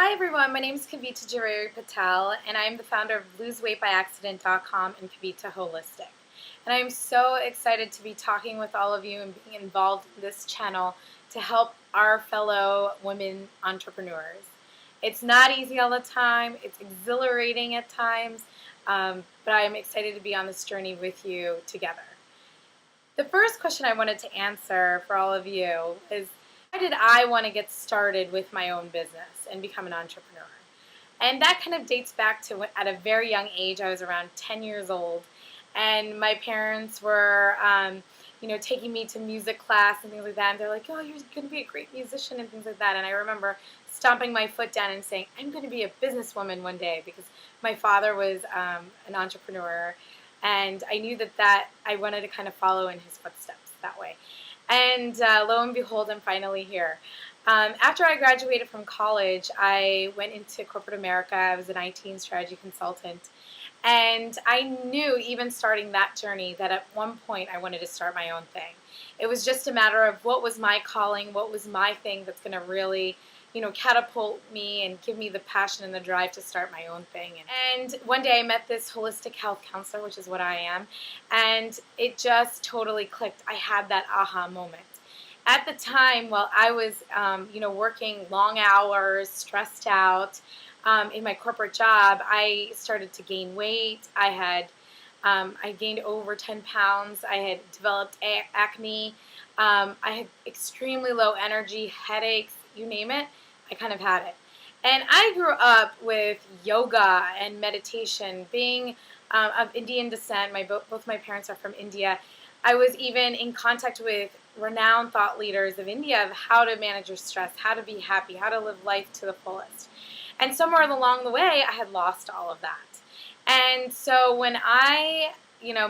Hi everyone, my name is Kavita Patel, and I'm the founder of LoseWeightByAccident.com and Kavita Holistic. And I'm so excited to be talking with all of you and being involved in this channel to help our fellow women entrepreneurs. It's not easy all the time, it's exhilarating at times, but I'm excited to be on this journey with you together. The first question I wanted to answer for all of you is, why did I want to get started with my own business and become an entrepreneur? And that kind of dates back to when, at a very young age, I was around 10 years old, and my parents were, taking me to music class and things like that. And they're like, "Oh, you're going to be a great musician," and things like that. And I remember stomping my foot down and saying, "I'm going to be a businesswoman one day," because my father was an entrepreneur, and I knew that I wanted to kind of follow in his footsteps that way. And lo and behold, I'm finally here. After I graduated from college, I went into corporate America. I was an IT and strategy consultant. And I knew, even starting that journey, that at one point I wanted to start my own thing. It was just a matter of what was my calling, what was my thing that's going to really, catapult me and give me the passion and the drive to start my own thing. And one day I met this holistic health counselor, which is what I am, and it just totally clicked. I had that aha moment. At the time, while I was, working long hours, stressed out in my corporate job, I started to gain weight. I gained over 10 pounds. I had developed acne. I had extremely low energy, headaches, you name it. I kind of had it. And I grew up with yoga and meditation. Being of Indian descent, both my parents are from India. I was even in contact with renowned thought leaders of India of how to manage your stress, how to be happy, how to live life to the fullest. And somewhere along the way, I had lost all of that. And so when I,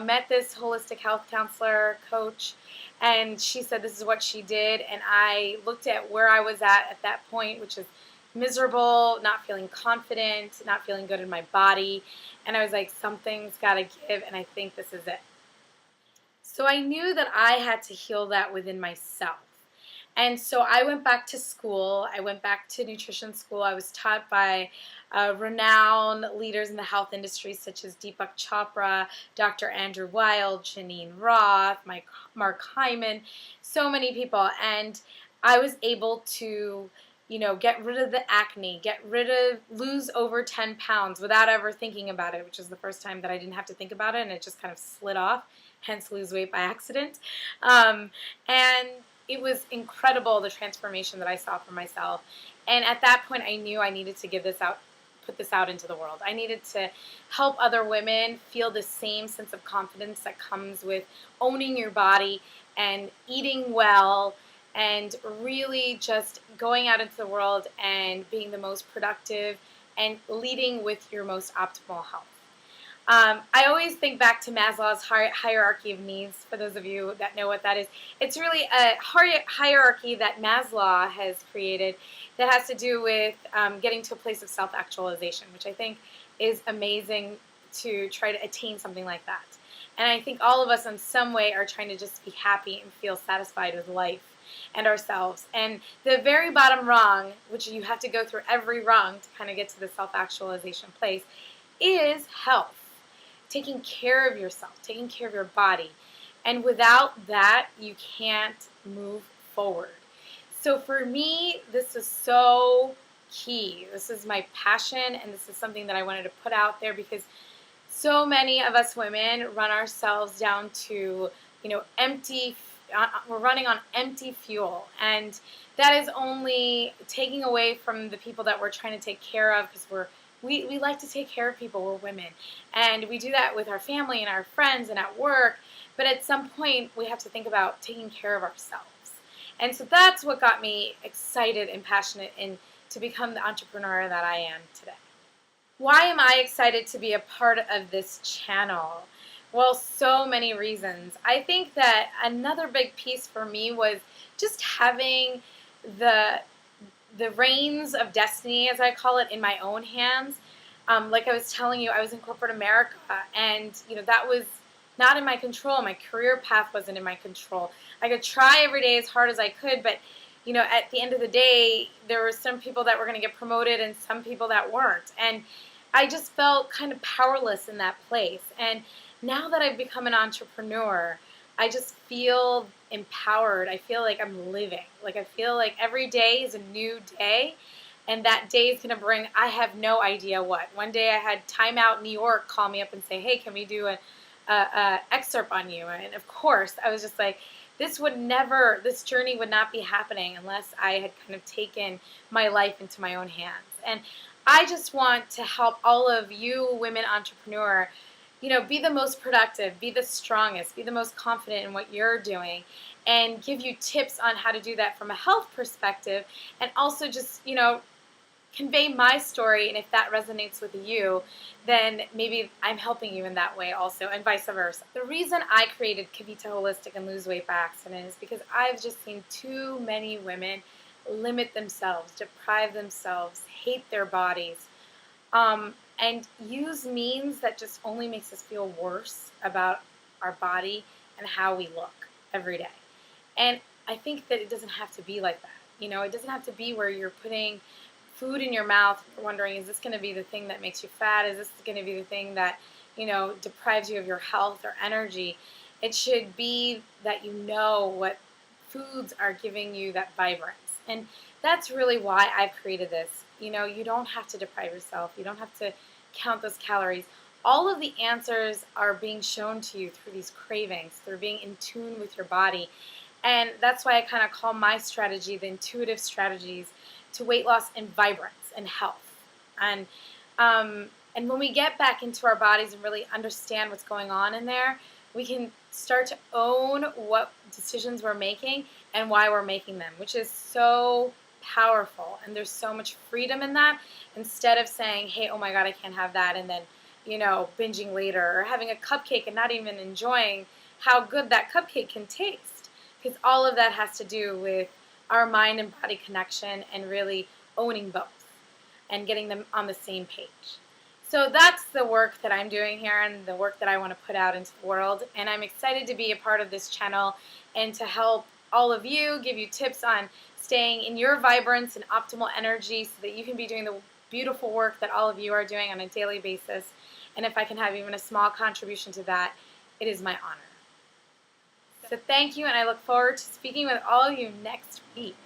met this holistic health counselor coach, and she said this is what she did, and I looked at where I was at that point, which is miserable, not feeling confident, not feeling good in my body, and I was like, something's got to give, and I think this is it. So I knew that I had to heal that within myself. And so I went back to school. I went back to nutrition school. I was taught by renowned leaders in the health industry such as Deepak Chopra, Dr. Andrew Weil, Janine Roth, Mark Hyman, so many people. And I was able to, get rid of the acne, lose over 10 pounds without ever thinking about it, which is the first time that I didn't have to think about it, and it just kind of slid off, hence lose weight by accident. And it was incredible, the transformation that I saw for myself. And at that point, I knew I needed to put this out into the world. I needed to help other women feel the same sense of confidence that comes with owning your body and eating well and really just going out into the world and being the most productive and leading with your most optimal health. I always think back to Maslow's hierarchy of needs, for those of you that know what that is. It's really a hierarchy that Maslow has created that has to do with getting to a place of self-actualization, which I think is amazing to try to attain something like that. And I think all of us in some way are trying to just be happy and feel satisfied with life and ourselves. And the very bottom rung, which you have to go through every rung to kind of get to the self-actualization place, is health. Taking care of yourself, taking care of your body. And without that, you can't move forward. So for me, this is so key. This is my passion, and this is something that I wanted to put out there because so many of us women run ourselves down to, empty. We're running on empty fuel, and that is only taking away from the people that we're trying to take care of, because we like to take care of people. We're women, and we do that with our family and our friends and at work, but at some point we have to think about taking care of ourselves. And so that's what got me excited and passionate to become the entrepreneur that I am today. Why am I excited to be a part of this channel? Well, so many reasons. I think that another big piece for me was just having the reins of destiny, as I call it, in my own hands. Like I was telling you, I was in corporate America, and that was not in my control. My career path wasn't in my control. I could try every day as hard as I could, but at the end of the day, there were some people that were going to get promoted and some people that weren't. And I just felt kind of powerless in that place. And now that I've become an entrepreneur, I just feel empowered. I feel like I'm living. Like I feel like every day is a new day, and that day is going to bring, I have no idea what. One day I had Time Out New York call me up and say, hey, can we do a excerpt on you? And of course, I was just like, this journey would not be happening unless I had kind of taken my life into my own hands. And I just want to help all of you women entrepreneur, be the most productive, be the strongest, be the most confident in what you're doing, and give you tips on how to do that from a health perspective, and also just, convey my story. And if that resonates with you, then maybe I'm helping you in that way also, and vice versa. The reason I created Kavita Holistic and Lose Weight by Accident is because I've just seen too many women limit themselves, deprive themselves, hate their bodies, and use means that just only makes us feel worse about our body and how we look every day. And I think that it doesn't have to be like that. It doesn't have to be where you're putting food in your mouth, you're wondering, is this going to be the thing that makes you fat? Is this going to be the thing that, deprives you of your health or energy? It should be that what foods are giving you that vibrance. And that's really why I've created this. You don't have to deprive yourself. You don't have to count those calories. All of the answers are being shown to you through these cravings, through being in tune with your body. And that's why I kind of call my strategy the intuitive strategies to weight loss and vibrance and health. And when we get back into our bodies and really understand what's going on in there, we can start to own what decisions we're making and why we're making them, which is so powerful. And there's so much freedom in that, instead of saying, hey, oh my God, I can't have that, and then, binging later, or having a cupcake and not even enjoying how good that cupcake can taste. Because all of that has to do with our mind and body connection, and really owning both and getting them on the same page. So that's the work that I'm doing here, and the work that I want to put out into the world. And I'm excited to be a part of this channel and to help all of you, give you tips on staying in your vibrance and optimal energy so that you can be doing the beautiful work that all of you are doing on a daily basis. And if I can have even a small contribution to that, it is my honor. So thank you, and I look forward to speaking with all of you next week.